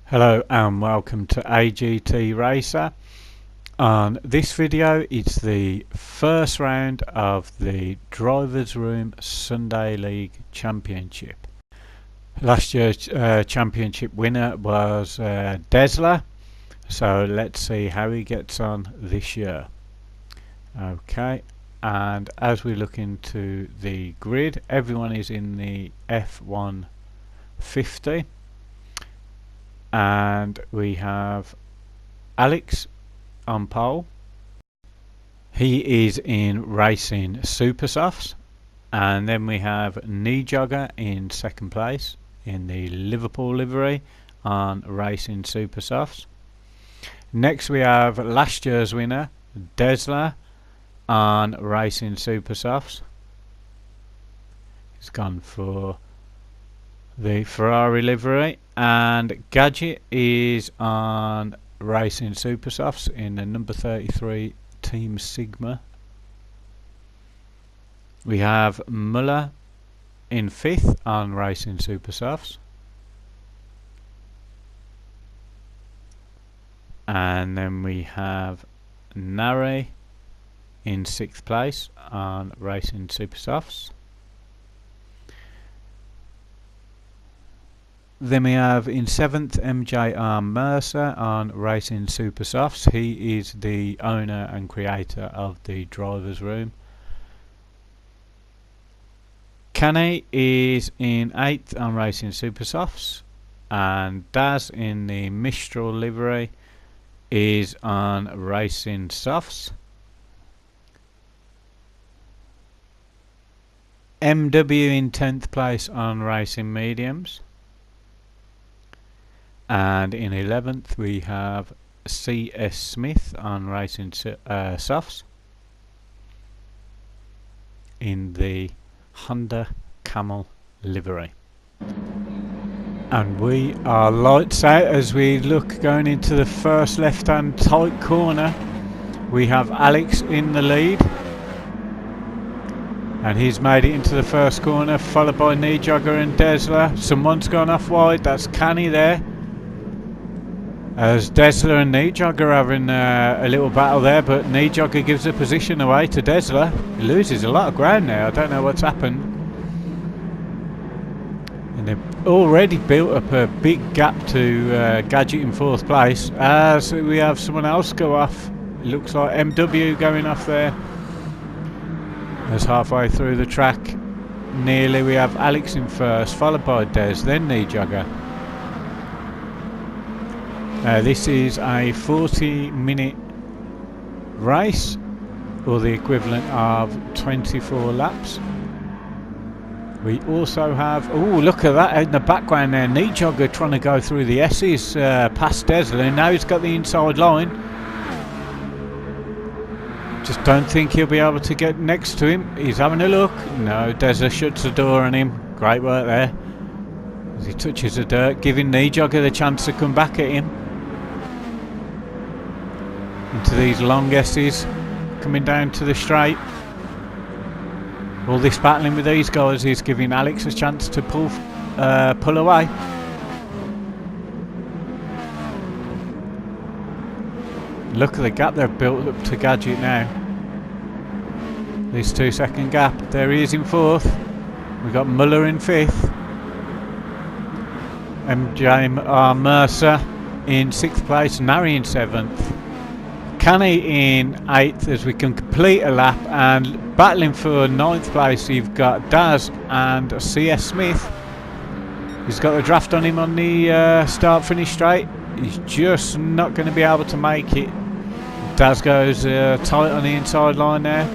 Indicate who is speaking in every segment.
Speaker 1: Hello and welcome to AGT Racer. On this video it's the first round of the Drivers Room Sunday League Championship. Last year's championship winner was Desler, so let's see how he gets on this year. Okay, and as we look into the grid, everyone is in the F150. And we have Alex on pole. He is in Racing Super Softs. And then we have Knee Jogger in second place in the Liverpool livery on Racing Super Softs. Next we have last year's winner Desler on Racing Super Softs. He's gone for the Ferrari livery, and Gadget is on Racing Super Softs in the number 33 Team Sigma. We have Muller in 5th on Racing Super Softs, and then we have Nari in 6th place on Racing Super Softs. Then we have in 7th MJRMERCER on Racing Super Softs. He is the owner and creator of the Drivers Room. Kenny is in 8th on Racing Super Softs, and Daz in the Mistral livery is on Racing Softs. MW in 10th place on Racing Mediums. And in 11th we have CS Smith on Racing Softs in the Honda Camel livery. And we are lights out as we look going into the first left hand tight corner. We have Alex in the lead, and he's made it into the first corner, followed by Knee Jogger and Desler. Someone's gone off wide, that's Canny there. As Desler and Knee Jogger are having a little battle there, but Knee Jogger gives the position away to Desler. He loses a lot of ground now, I don't know what's happened. And they've already built up a big gap to Gadget in 4th place. As we have someone else go off, it looks like MW going off there. As halfway through the track, nearly we have Alex in 1st, followed by Des, then Knee Jogger. This is a 40-minute race, or the equivalent of 24 laps. We also have, oh look at that in the background there, Knee Jogger trying to go through the S's past Desler, and now he's got the inside line. Just don't think he'll be able to get next to him. He's having a look. No, Desler shuts the door on him. Great work there. As he touches the dirt, giving Knee Jogger the chance to come back at him. Into these long S's, coming down to the straight. All this battling with these guys is giving Alex a chance to pull away. Look at the gap they've built up to Gadget now. This 2-second gap. There he is in 4th. We've got Muller in 5th. MJRMERCER in 6th place. Nari in 7th. Canny in 8th as we can complete a lap, and battling for 9th place you've got Daz and CS Smith. He's got the draft on him on the start finish straight. He's just not going to be able to make it. Daz goes tight on the inside line there,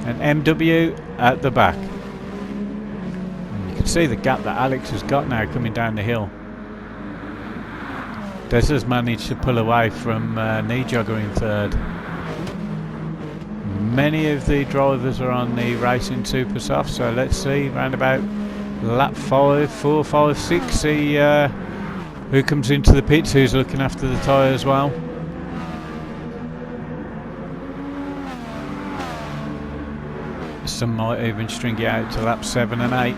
Speaker 1: and MW at the back. And you can see the gap that Alex has got now coming down the hill. Des has managed to pull away from Knee Jogger in 3rd. Many of the drivers are on the Racing Super Soft, so let's see round about lap 4, 5, 6, see who comes into the pits, who's looking after the tyre as well. Some might even string it out to lap 7 and 8.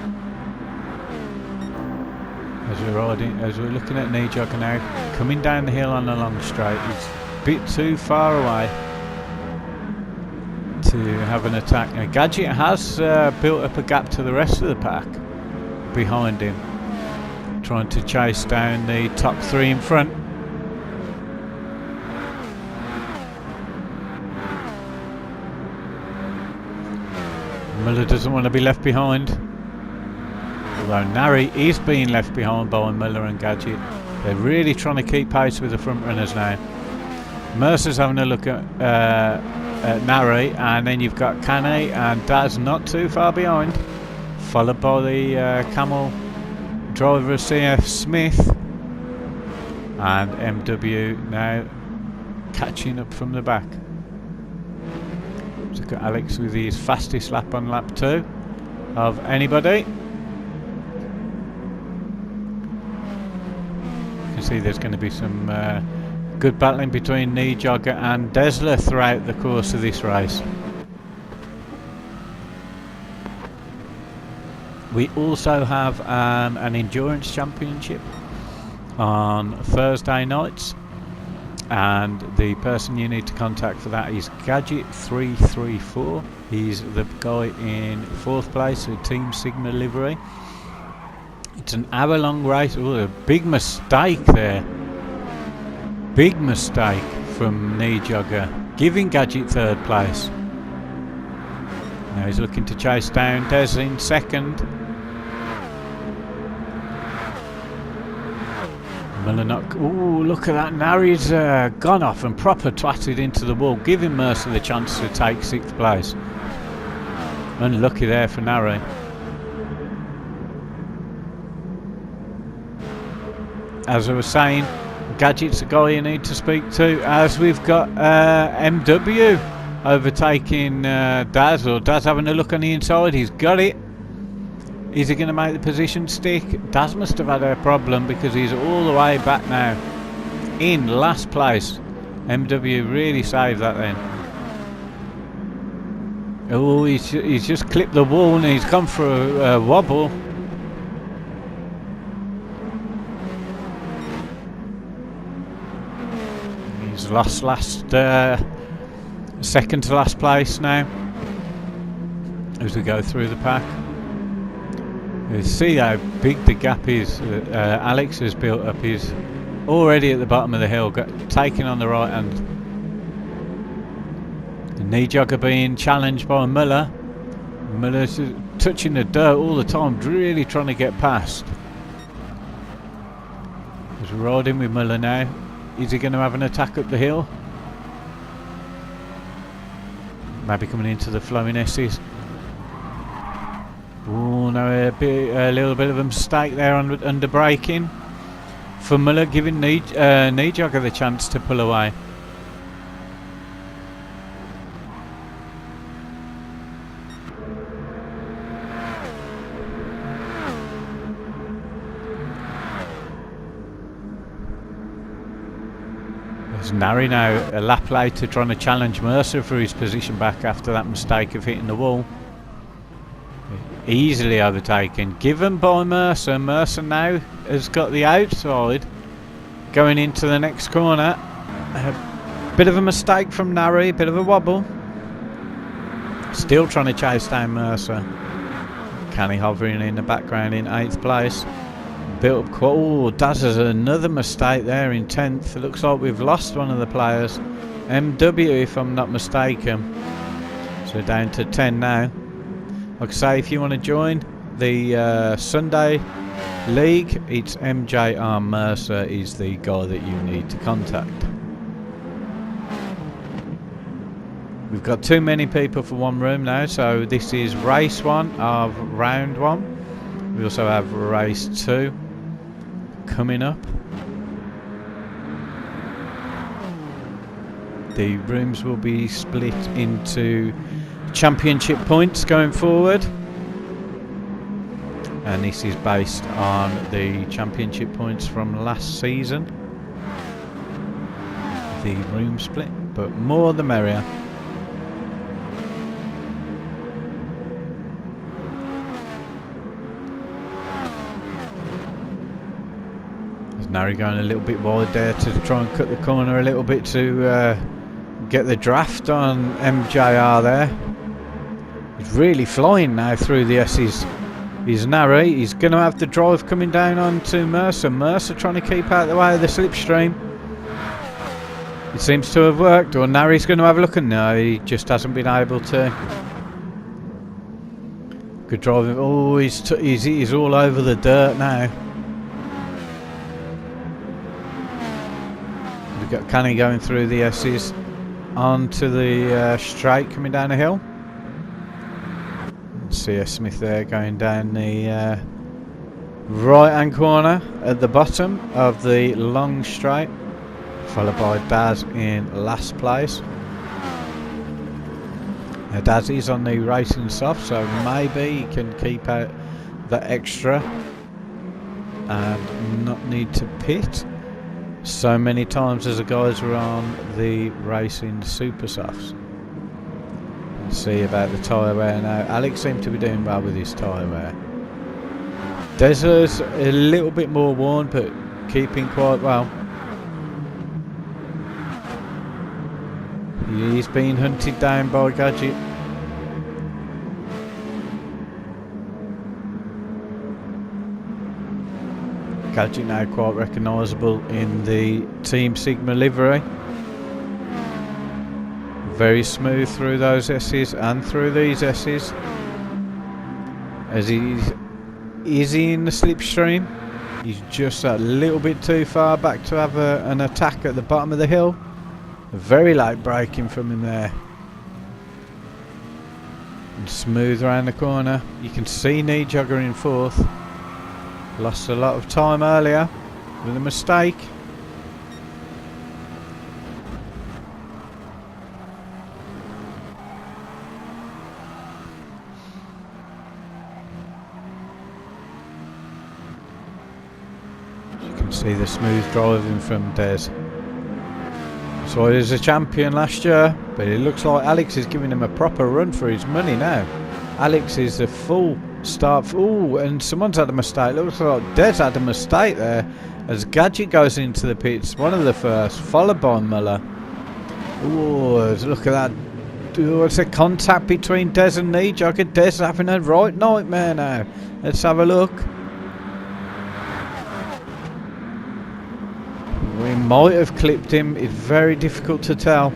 Speaker 1: as we're looking at Nijogger now, coming down the hill on a long straight. It's a bit too far away to have an attack. Now, Gadget has built up a gap to the rest of the pack behind him, trying to chase down the top three in front. Muller doesn't want to be left behind, although Nari is being left behind by Muller and Gadget. They're really trying to keep pace with the front runners now. Mercer's having a look at Nari, and then you've got Kane and Daz not too far behind, followed by the Camel driver CF Smith, and MW now catching up from the back. Look at Alex with his fastest lap on lap 2 of anybody. You can see there's going to be some good battling between Nijogger and Desler throughout the course of this race. We also have an endurance championship on Thursday nights, and the person you need to contact for that is Gadget334. He's the guy in 4th place with Team Sigma livery. It's an hour-long race. Oh, a big mistake there. Big mistake from Nijogger, giving Gadget 3rd place. Now he's looking to chase down Des in 2nd. Ooh, look at that. Nari's gone off and proper twatted into the wall, giving Mercer the chance to take 6th place. Unlucky there for Nari. As I was saying, Gadget's the guy you need to speak to, as we've got MW overtaking Daz, or Daz having a look on the inside. He's got it. Is he going to make the position stick? Daz must have had a problem, because he's all the way back now in last place. MW really saved that then. Oh, he's just clipped the wall and he's gone for a wobble. He's lost second to last place now as we go through the pack. You see how big the gap is. Alex has built up. He's already at the bottom of the hill, taking on the right hand. The Nijogger being challenged by Muller. Muller's touching the dirt all the time, really trying to get past. He's riding with Muller now. Is he going to have an attack up the hill? Maybe coming into the flowing S's. Oh no, a little bit of a mistake there under braking for Muller, giving Nijogger the chance to pull away. There's Nari now a lap later trying to challenge Mercer for his position back after that mistake of hitting the wall. Easily overtaken, given by Mercer. Mercer now has got the outside going into the next corner. A bit of a mistake from Nari, bit of a wobble. Still trying to chase down Mercer. Canny hovering in the background in 8th place. Built up quite. Oh, Daz has another mistake there in 10th. It looks like we've lost one of the players. MW, if I'm not mistaken. So down to 10 now. Like I say, if you want to join the Sunday League, it's MJRMERCER is the guy that you need to contact. We've got too many people for one room now, so this is race 1 of round 1. We also have race 2 coming up. The rooms will be split into championship points going forward, and this is based on the championship points from last season, the room split, but more the merrier. Nari going a little bit wide there to try and cut the corner a little bit to get the draft on MJR there. He's really flying now through the S's. He's Nari. He's going to have the drive coming down onto Mercer. Mercer trying to keep out the way of the slipstream. It seems to have worked. Or Nari's going to have a look, and no, he just hasn't been able to. Good driving. Oh, he's all over the dirt now. We've got Canny going through the S's onto the straight coming down the hill. CS Smith there going down the right hand corner at the bottom of the long straight, followed by Daz in last place. Now Daz is on the racing soft, so maybe he can keep out the extra and not need to pit so many times as the guys were on the racing super softs. Let's see about the tyre wear now. Alex seemed to be doing well with his tyre wear. Desert's a little bit more worn, but keeping quite well. He's been hunted down by Gadget. Gadget now quite recognisable in the Team Sigma livery. Very smooth through those S's and through these S's. As is he in the slipstream? He's just a little bit too far back to have an attack at the bottom of the hill. Very light braking from him there. And smooth around the corner. You can see Knee Jogger in fourth. Lost a lot of time earlier with a mistake. You can see the smooth driving from Des. So he was a champion last year, but it looks like Alex is giving him a proper run for his money now. Alex is a full start. Oh, and someone's had a mistake. Looks like Des had a mistake there as Gadget goes into the pits. One of the first, followed by Muller. Oh, look at that. Oh, it's a contact between Des and Knee Jogger. Des having a right nightmare now. Let's have a look. We might have clipped him. It's very difficult to tell.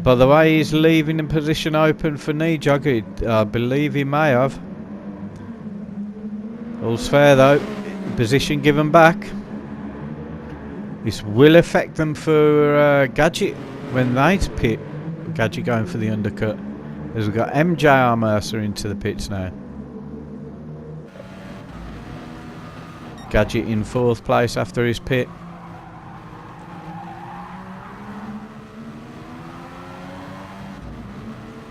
Speaker 1: By the way he's leaving the position open for Knee Jogger, I believe he may have. All's fair though. Position given back. This will affect them for Gadget when they pit. Gadget going for the undercut. As we've got MJRMERCER into the pits now. Gadget in fourth place after his pit.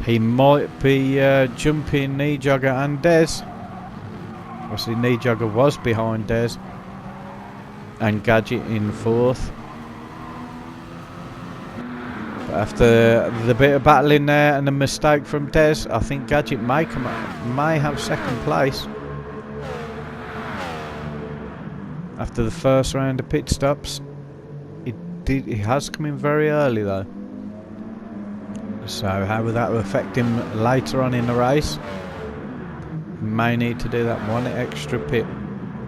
Speaker 1: He might be jumping Knee Jogger and Des. Obviously Knee Jogger was behind Des. And Gadget in fourth. But after the bit of battling there and the mistake from Des, I think Gadget may have second place. After the first round of pit stops. It has come in very early though. So how will that affect him later on in the race? He may need to do that one extra pit.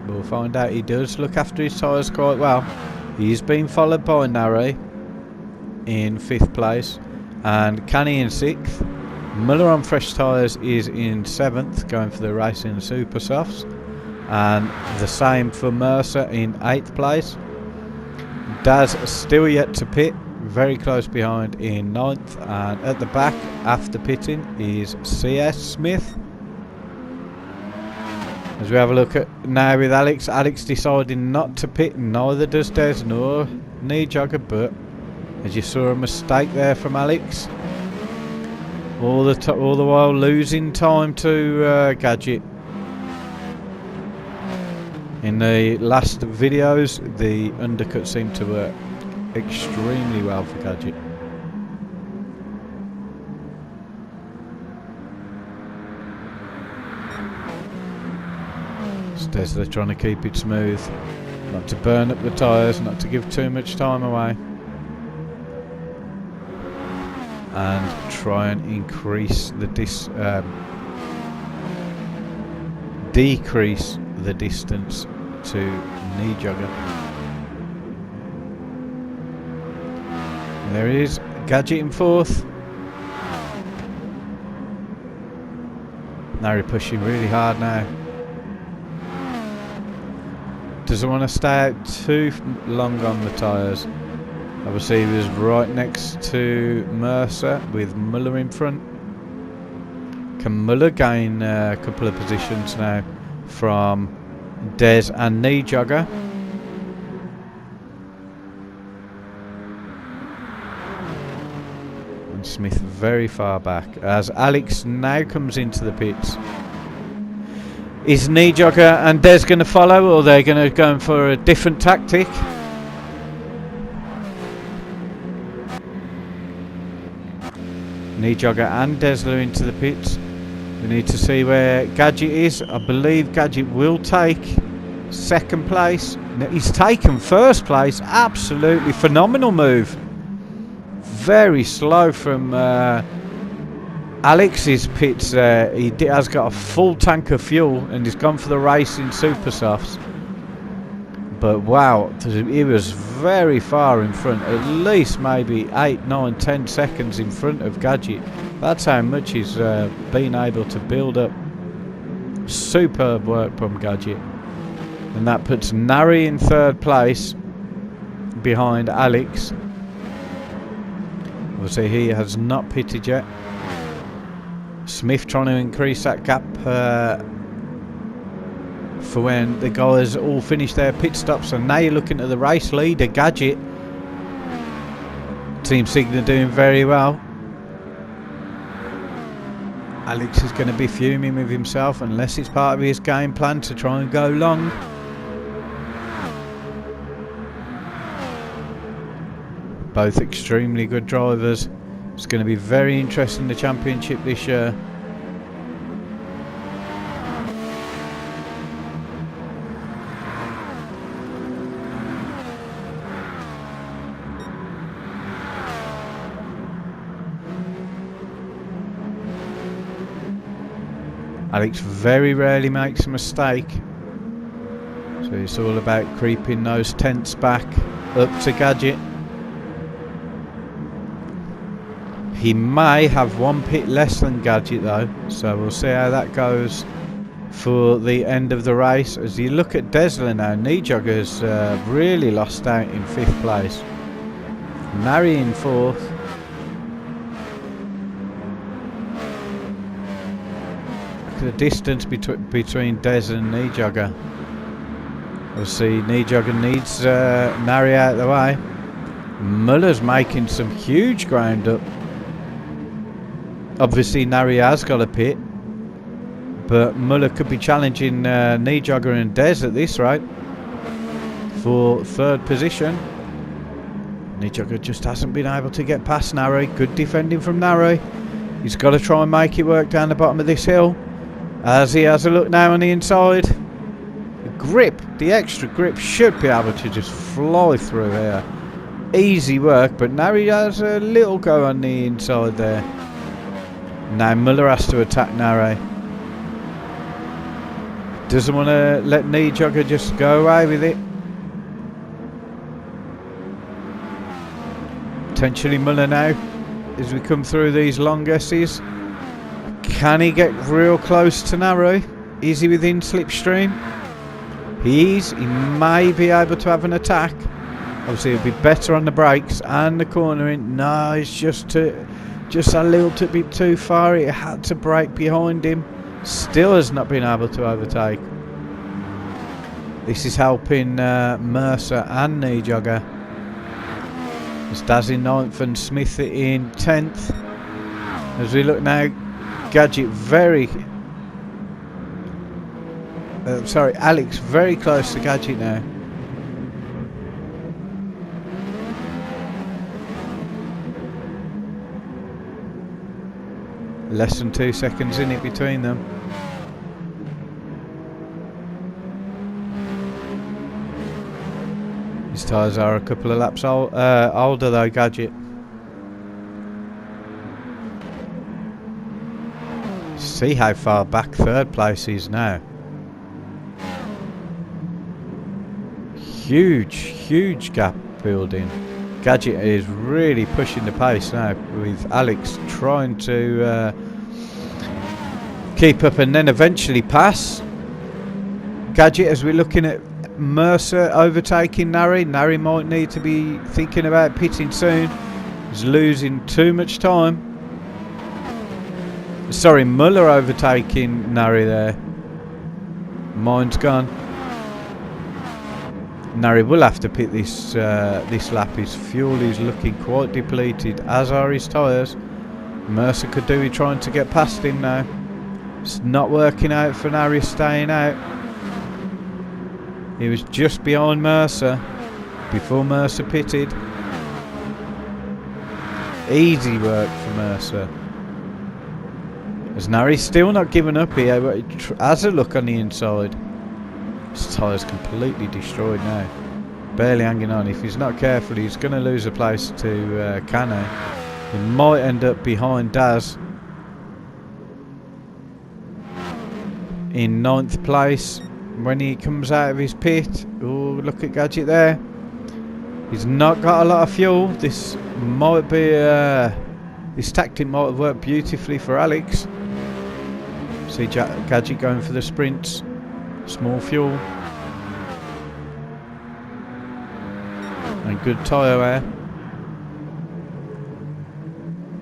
Speaker 1: We'll find out. He does look after his tyres quite well. He's been followed by Nari in fifth place and Canny in sixth. Muller on fresh tyres is in seventh, going for the racing super softs, and the same for Mercer in eighth place. Daz still yet to pit. Very close behind in ninth, and at the back after pitting is CS Smith. As we have a look at now with Alex deciding not to pit, neither does Des nor Knee Jogger, but as you saw a mistake there from Alex, all the while losing time to Gadget. In the last videos the undercut seemed to work extremely well for Gadget. Desler trying to keep it smooth, not to burn up the tyres, not to give too much time away, and try and increase the decrease the distance to knee jogger. There he is, Gadget in fourth. Now he's pushing really hard now. Doesn't want to stay out too long on the tyres. Obviously he was right next to Mercer with Muller in front. Can Muller gain a couple of positions now from Des and knee jogger? And Smith very far back as Alex now comes into the pits. Is knee jogger and Des going to follow, or are they going to go for a different tactic? Knee jogger and Desler into the pits. We need to see where Gadget is. I believe Gadget will take second place. He's taken first place. Absolutely phenomenal move. Very slow from Alex's pits there. He has got a full tank of fuel and he's gone for the race in super softs. But wow, he was very far in front, at least maybe 8, 9, 10 seconds in front of Gadget. That's how much he's been able to build up. Superb work from Gadget. And that puts Nari in third place behind Alex. Obviously he has not pitted yet. Smith trying to increase that gap for when the guys all finish their pit stops, and now you're looking at the race leader Gadget. Team Signa doing very well. Alex is going to be fuming with himself unless it's part of his game plan to try and go long. Both extremely good drivers. It's going to be very interesting, the championship this year. Alex very rarely makes a mistake, so it's all about creeping those tenths back up to Gadget. He may have one pit less than Gadget though, so we'll see how that goes for the end of the race. As you look at Desler now, knee jogger's really lost out in 5th place. Nari in 4th. The distance between Des and knee jogger. Obviously knee jogger needs Nari out of the way. Muller's making some huge ground up. Obviously Nari has got a pit, but Muller could be challenging knee jogger and Des at this rate for 3rd position. Knee jogger just hasn't been able to get past Nari. Good defending from Nari. He's got to try and make it work down the bottom of this hill. As he has a look now on the inside. The grip, the extra grip, should be able to just fly through here. Easy work, but Nari has a little go on the inside there. Now Muller has to attack Nari. Doesn't want to let knee jogger just go away with it. Potentially Muller now as we come through these long S's. Can he get real close to Nari? Is he within slipstream? He is. He may be able to have an attack. Obviously it'll be better on the brakes and the cornering. No, it's just a little bit too far. It had to brake behind him. Still has not been able to overtake. This is helping Mercer and knee jogger. It's Daz in 9th and Smith in 10th. As we look now, Gadget Alex very close to Gadget now. Less than 2 seconds in it between them. His tyres are a couple of laps older though, Gadget. See how far back third place is now. Huge gap building. Gadget is really pushing the pace now, with Alex trying to keep up and then eventually pass. Gadget, as we're looking at Mercer overtaking Nari. Nari might need to be thinking about pitting soon. He's losing too much time. Sorry, Muller overtaking Nari there. Mine's gone. Nari will have to pit this lap. His fuel is looking quite depleted, as are his tyres. Mercer could do with trying to get past him now. It's not working out for Nari, staying out. He was just behind Mercer before Mercer pitted. Easy work for Mercer. As Nari's still not giving up here, but he has a look on the inside. His tyre's completely destroyed now. Barely hanging on. If he's not careful, he's going to lose a place to Kane. He might end up behind Daz in 9th place when he comes out of his pit. Oh, look at Gadget there. He's not got a lot of fuel. This might be this tactic might have worked beautifully for Alex. See Gadget going for the sprints. Small fuel. And good tyre wear.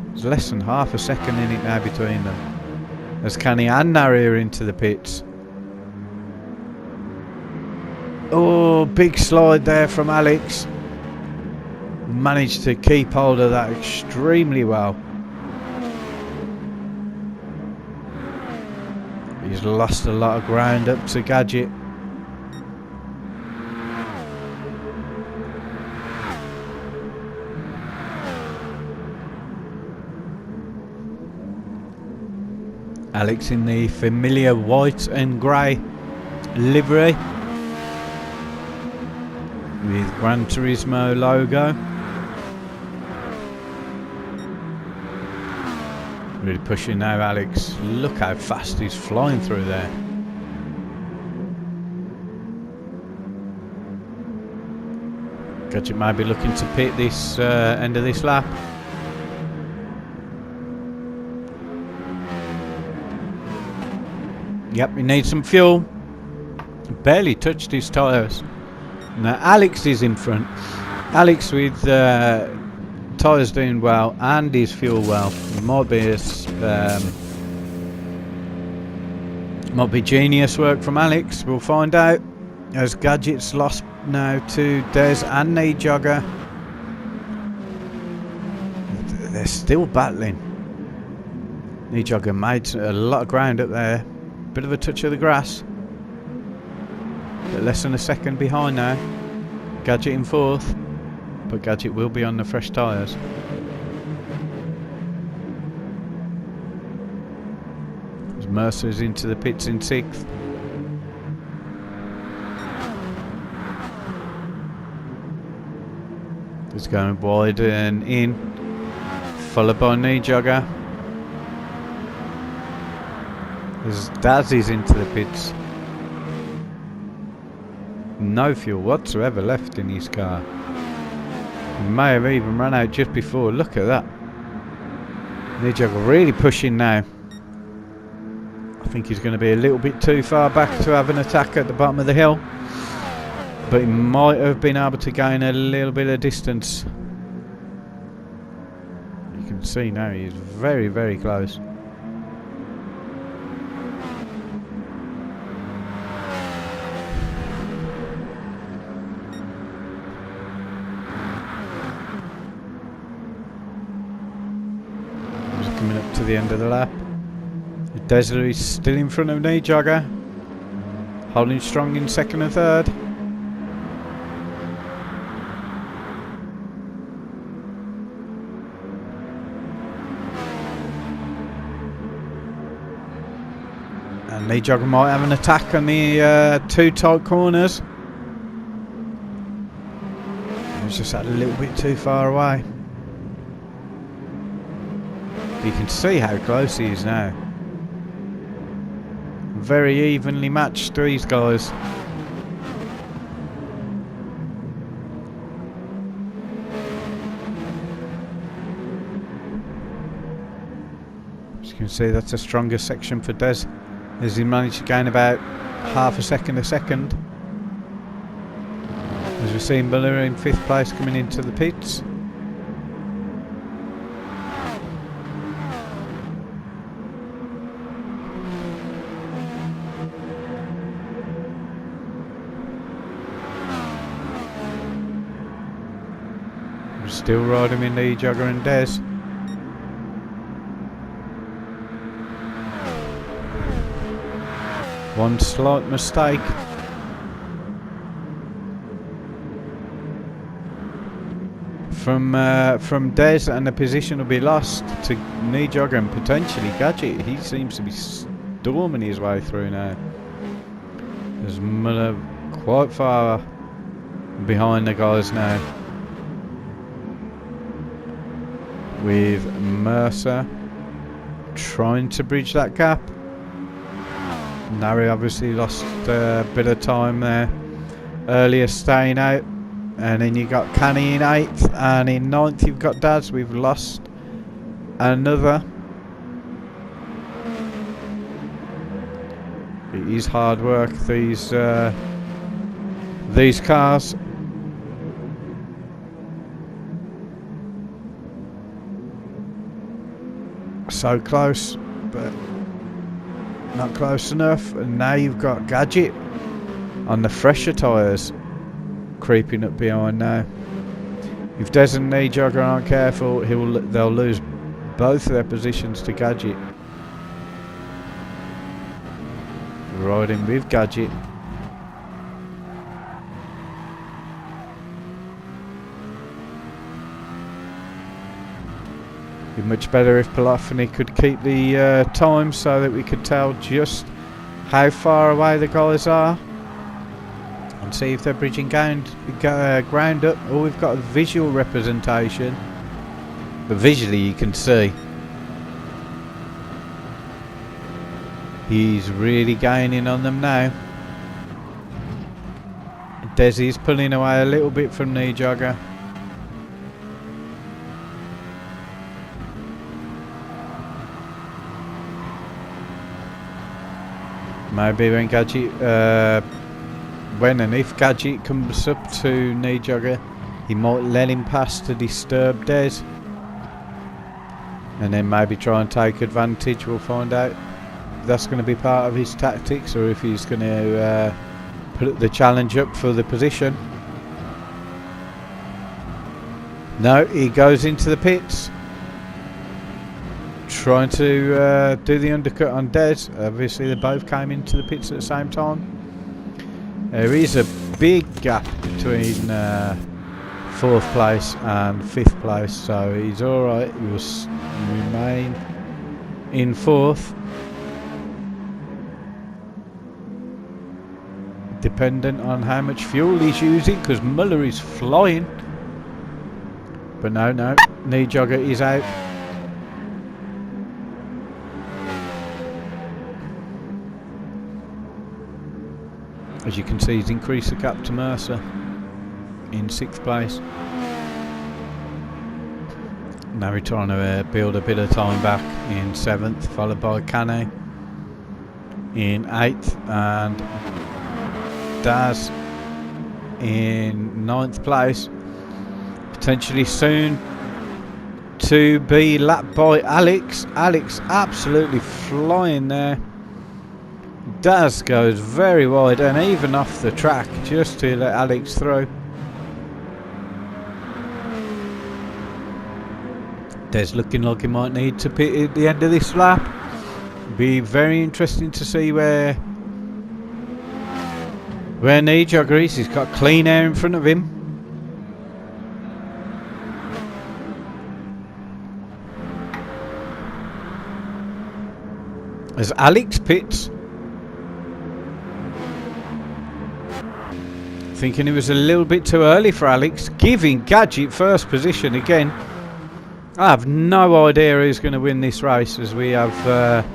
Speaker 1: There's less than half a second in it now between them. As Kenny and Nari are into the pits. Oh, big slide there from Alex. Managed to keep hold of that extremely well. He's lost a lot of ground up to Gadget. Alex in the familiar white and grey livery with Gran Turismo logo. Really pushing now, Alex. Look how fast he's flying through there. Gadget might be looking to pit this end of this lap. Yep, he needs some fuel. Barely touched his tyres. Now Alex is in front. Alex with tyres doing well and his fuel well. It might be genius work from Alex. We'll find out. As Gadget's lost now to Des and Jogger. They're still battling. Jogger made a lot of ground up there. Bit of a touch of the grass. But less than a second behind now. Gadget in 4th. But Gadget will be on the fresh tyres. As Mercer's into the pits in 6th. He's going wide and in. Followed by Jogger. As Daz is into the pits. No fuel whatsoever left in his car. He may have even run out just before. Look at that. Jogger really pushing now. I think he's going to be a little bit too far back to have an attack at the bottom of the hill. But he might have been able to gain a little bit of distance. You can see now he's very, very close. Coming up to the end of the lap. Desler is still in front of Jogger. Holding strong in 2nd and 3rd. And Jogger might have an attack on the 2 tight corners. was just a little bit too far away. You can see how close he is now. Very evenly matched, these guys. As you can see, that's a stronger section for Des, as he managed to gain about half a second. As we've seen Miller in 5th place coming into the pits. We're still riding in the Jogger and Des. One slight mistake. From Des, and the position will be lost to Knee Jogger and potentially Gadget. He seems to be storming his way through now. There's Muller quite far behind the guys now, with Mercer trying to bridge that gap. Nari obviously lost a bit of time there earlier, staying out. And then you got Canny in 8th, and in 9th you've got Daz. We've lost another. It is hard work, these cars. So close, but not close enough. And now you've got Gadget on the fresher tyres, creeping up behind now. If Des and Knee Jogger aren't careful, they'll lose both of their positions to Gadget. Riding with Gadget. It'd be much better if Polyphony could keep the time so that we could tell just how far away the guys are. And see if they're bridging ground up. Oh, we've got a visual representation, but visually you can see he's really gaining on them now. Desi's pulling away a little bit from Knee Jogger. Maybe when Gadget when and if Gadget comes up to Knee Jogger, he might let him pass to disturb Des, and then maybe try and take advantage. We'll find out if that's going to be part of his tactics, or if he's going to put the challenge up for the position. No, he goes into the pits, trying to do the undercut on Des. Obviously they both came into the pits at the same time. There is a big gap between 4th place and 5th place, so he's alright. He will remain in 4th. Dependent on how much fuel he's using, because Muller is flying. But no, Knee Jogger is out. As you can see, he's increased the gap to Mercer in 6th place. Now we're trying to build a bit of time back in 7th, followed by Canny in 8th, and Daz in 9th place. Potentially soon to be lapped by Alex. Alex absolutely flying there. Daz goes very wide and even off the track just to let Alex through. Des looking like he might need to pit at the end of this lap. Be very interesting to see where Knee Jogger is. He's got clean air in front of him. As Alex pits, Thinking it was a little bit too early for Alex, giving Gadget first position again. I have no idea who's going to win this race, as we have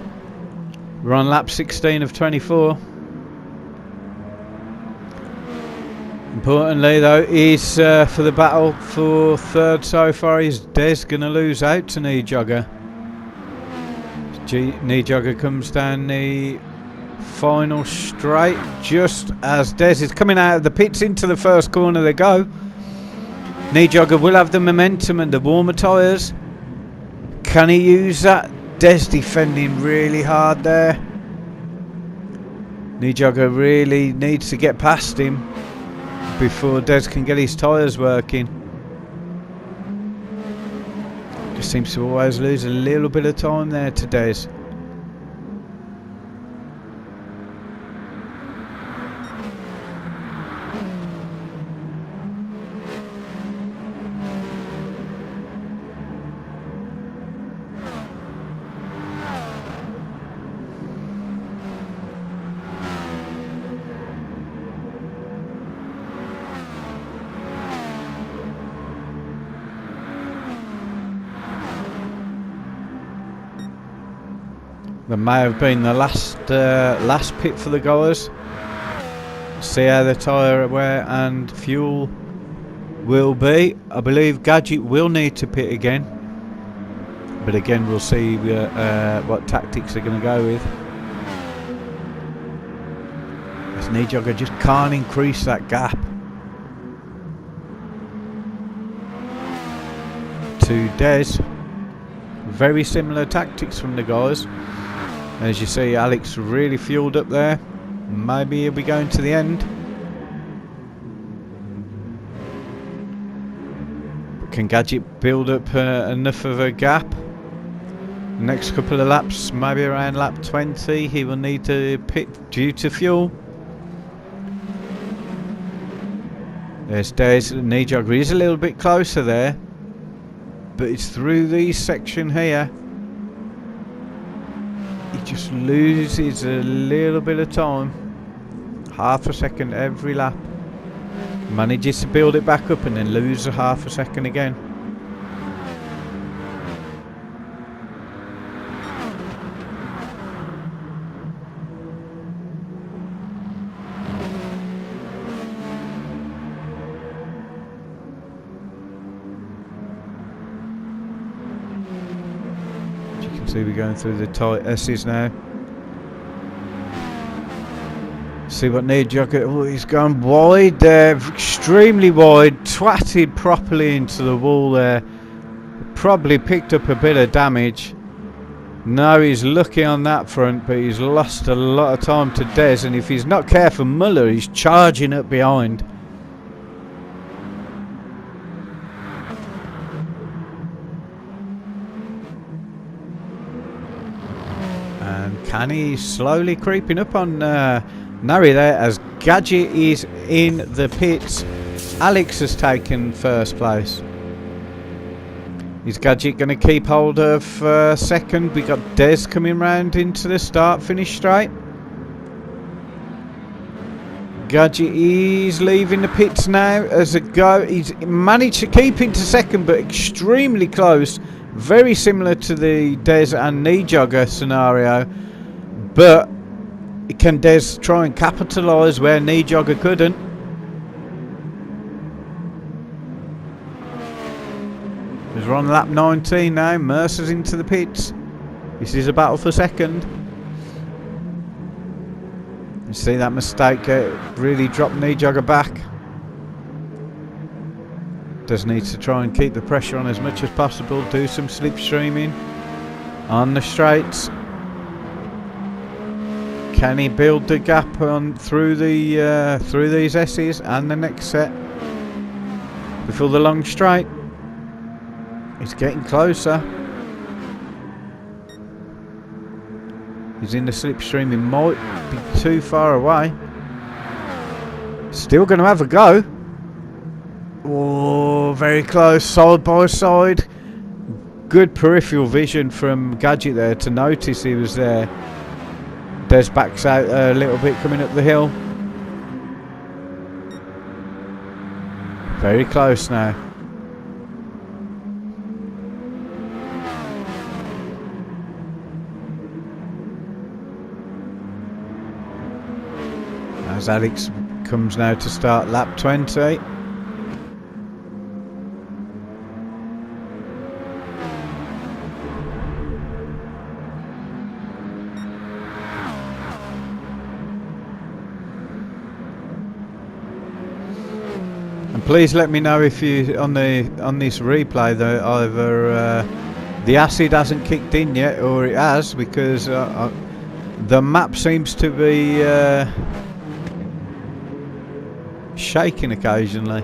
Speaker 1: we're on lap 16 of 24. Importantly though is for the battle for third so far is Des going to lose out to Knee Jogger. Knee Jogger comes down the final straight just as Des is coming out of the pits into the first corner they go. Knee Jogger will have the momentum and the warmer tyres. Can he use that? Des defending really hard there. Knee Jogger really needs to get past him before Des can get his tyres working. Just seems to always lose a little bit of time there to Des. That may have been the last pit for the goers. See how the tyre wear and fuel will be. I believe Gadget will need to pit again, but again we'll see what tactics they're going to go with. As Knee Jogger just can't increase that gap to Des. Very similar tactics from the guys. As you see, Alex really fueled up there. Maybe he'll be going to the end. But can Gadget build up enough of a gap? Next couple of laps, maybe around lap 20, he will need to pit due to fuel. There's Des. Knee Jogger is a little bit closer there, but it's through this section here. He just loses a little bit of time, half a second every lap. Manages to build it back up and then lose a half a second again. See, we're going through the tight S's now. See what Knee Jogger. Oh, he's gone wide there, extremely wide, twatted properly into the wall there. Probably picked up a bit of damage. No, he's lucky on that front, but he's lost a lot of time to Des, and if he's not careful, Muller is charging up behind. Canny slowly creeping up on Nari there as Gadget is in the pits. Alex has taken first place. Is Gadget going to keep hold of second? We got Des coming round into the start-finish straight. Gadget is leaving the pits now as a go. He's managed to keep into second, but extremely close. Very similar to the Des and Knee Jogger scenario. But can Des try and capitalise where Knee Jogger couldn't? As we're on lap 19 now, Mercer's into the pits. This is a battle for second. You see that mistake really dropped Knee Jogger back. Des needs to try and keep the pressure on as much as possible, do some slipstreaming on the straights. Can he build the gap on through these S's and the next set before the long straight? He's getting closer. He's in the slipstream. He might be too far away. Still going to have a go. Oh, very close, side by side. Good peripheral vision from Gadget there to notice he was there. Des backs out a little bit coming up the hill. Very close now. As Alex comes now to start lap 20. And please let me know if you on this replay that either the acid hasn't kicked in yet or it has, because the map seems to be shaking occasionally,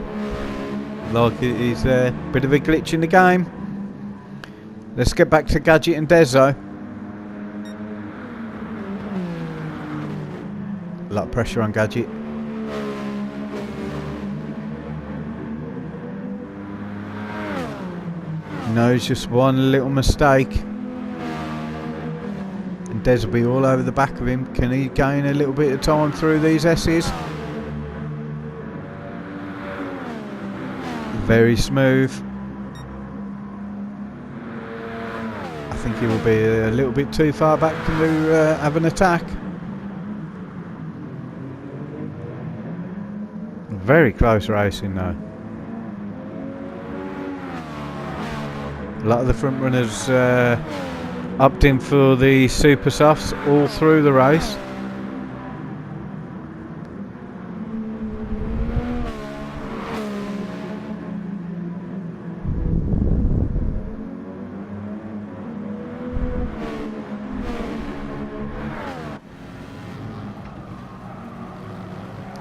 Speaker 1: like it is a bit of a glitch in the game. Let's get back to Gadget and Des though. A lot of pressure on Gadget. No, it's just one little mistake and Des will be all over the back of him. Can he gain a little bit of time through these S's? Very smooth. I think he will be a little bit too far back to have an attack. Very close racing though. A lot of the front runners opted in for the super softs all through the race.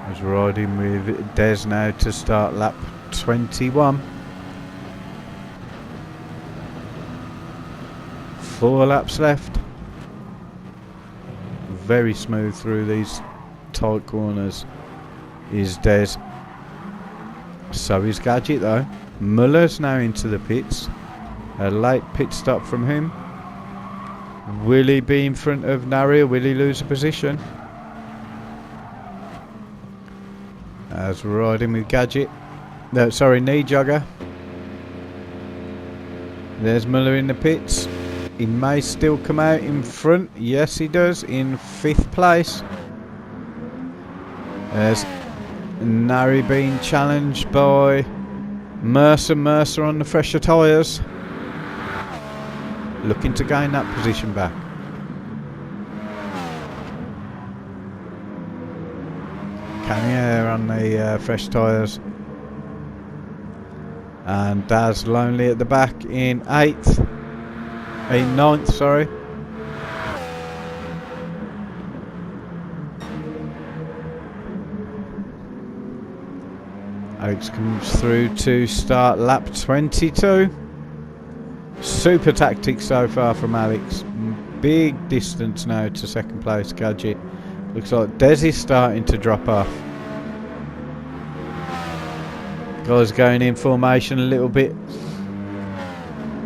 Speaker 1: He's riding with Des now to start lap 21. 4 laps left. Very smooth through these tight corners is Des. So is Gadget though. Muller's now into the pits. A late pit stop from him. Will he be in front of Nari, or will he lose a position? As we're riding with Gadget. No, sorry, Knee Jogger. There's Muller in the pits. He may still come out in front. Yes, he does, in 5th place. There's Nari being challenged by Mercer. Mercer on the fresher tyres. Looking to gain that position back. Canier on the fresh tyres. And Daz Lonely at the back in 8th. 9th, sorry. Alex comes through to start lap 22. Super tactics so far from Alex. Big distance now to 2nd place Gadget. Looks like Desi's starting to drop off. Guys going in formation a little bit.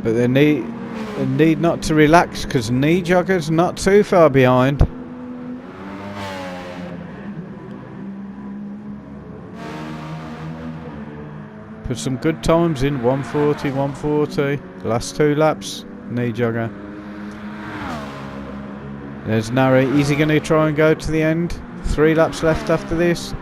Speaker 1: But they need not to relax, because Knee Jogger's not too far behind. Put some good times in, 140, 140. The last 2 laps, Knee Jogger. There's Nari. Is he going to try and go to the end? 3 laps left after this.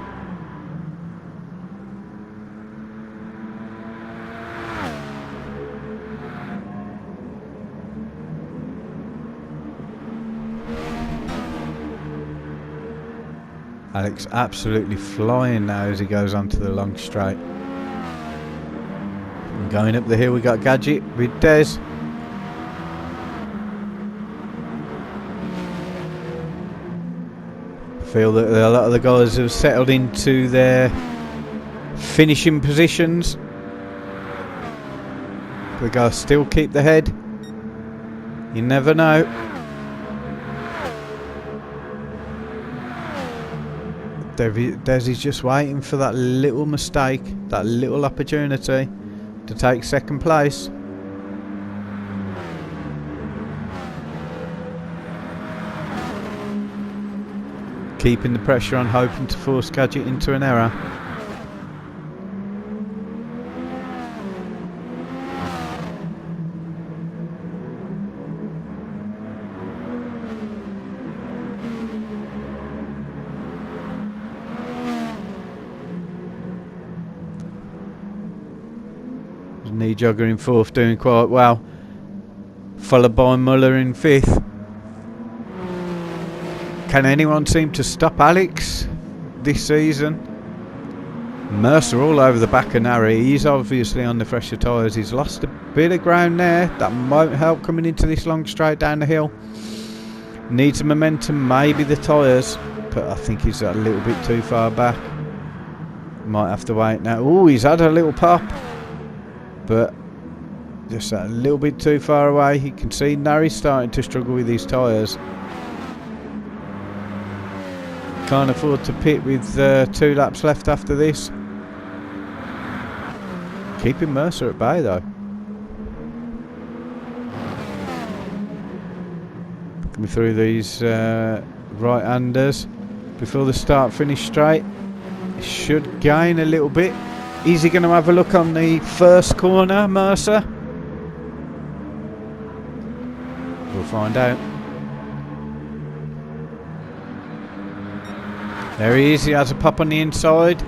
Speaker 1: Alex absolutely flying now as he goes onto the long straight. And going up the hill we got Gadget with Des. Feel that a lot of the guys have settled into their finishing positions. The guys still keep the head. You never know. Desi's just waiting for that little mistake, that little opportunity to take 2nd place. Keeping the pressure on, hoping to force Gadget into an error. Knee Jogger in 4th, doing quite well. Followed by Muller in 5th. Can anyone seem to stop Alex this season? Mercer all over the back of Nari. He's obviously on the fresher tyres. He's lost a bit of ground there. That won't help coming into this long straight down the hill. Needs momentum, maybe the tyres, but I think he's a little bit too far back. Might have to wait now. Oh, he's had a little pop, but just a little bit too far away. You can see Nari's starting to struggle with his tyres. Can't afford to pit with 2 laps left after this. Keeping Mercer at bay though. Coming through these right-handers before the start-finish straight. He should gain a little bit. Is he going to have a look on the first corner, Mercer? We'll find out. There he is. He has a pop on the inside.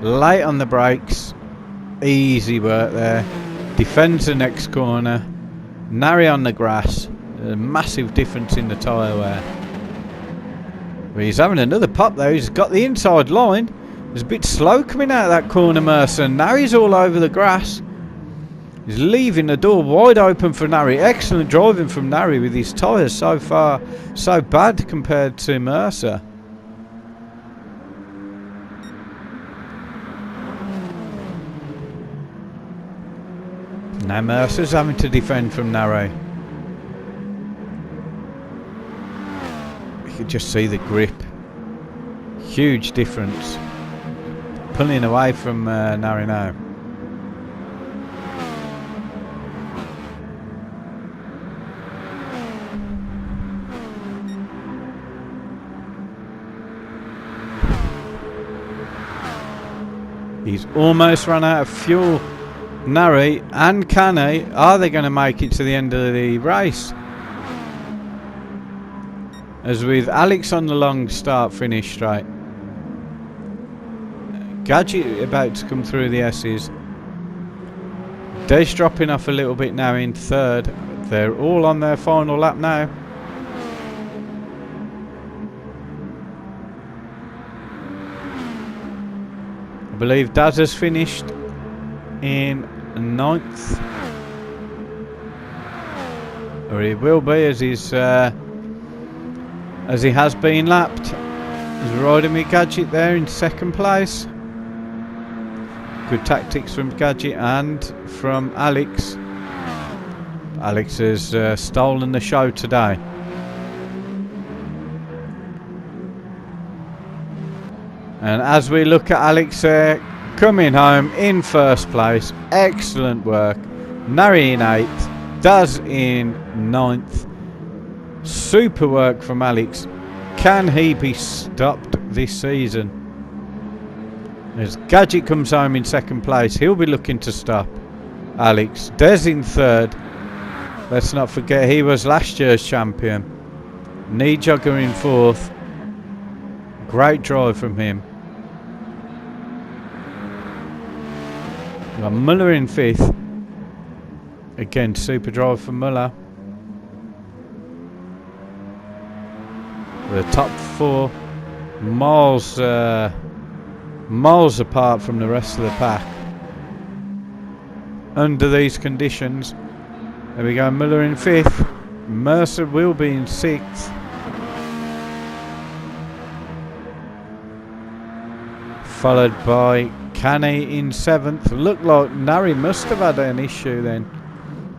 Speaker 1: Late on the brakes. Easy work there. Defends the next corner. Nari on the grass. A massive difference in the tyre wear. But he's having another pop though. He's got the inside line. He's a bit slow coming out of that corner, Mercer. Now he's all over the grass. He's leaving the door wide open for Nari. Excellent driving from Nari with his tyres so far so bad compared to Mercer. Now Mercer's having to defend from Nari. You can just see the grip. Huge difference. Pulling away from Nari now. He's almost run out of fuel. Nari and Kane, are they going to make it to the end of the race? As with Alex on the long start finish straight. Gadget about to come through the S's. Des dropping off a little bit now in 3rd. They're all on their final lap now. I believe Daz has finished in 9th, or he will be as he has been lapped. He's riding with Gadget there in 2nd place. Good tactics from Gadget and from Alex. Alex has stolen the show today. And as we look at Alex there, coming home in 1st place. Excellent work. Nari in 8th. Daz in 9th. Super work from Alex. Can he be stopped this season? As Gadget comes home in 2nd place, he'll be looking to stop Alex. Des in 3rd. Let's not forget he was last year's champion. Knee Jogger in 4th. Great drive from him. Got Muller in 5th. Again, super drive from Muller. The top 4 miles apart from the rest of the pack. Under these conditions. There we go, Muller in 5th. Mercer will be in 6th. Followed by Kane in 7th. Looked like Nari must have had an issue then.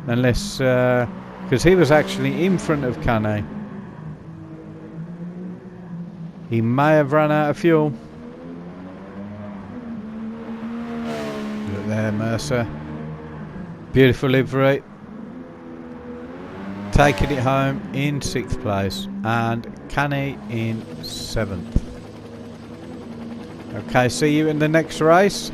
Speaker 1: Unless, because he was actually in front of Kane. He may have run out of fuel. Look there, Mercer. Beautiful livery. Taking it home in 6th place. And Kane in 7th. Okay, see you in the next race.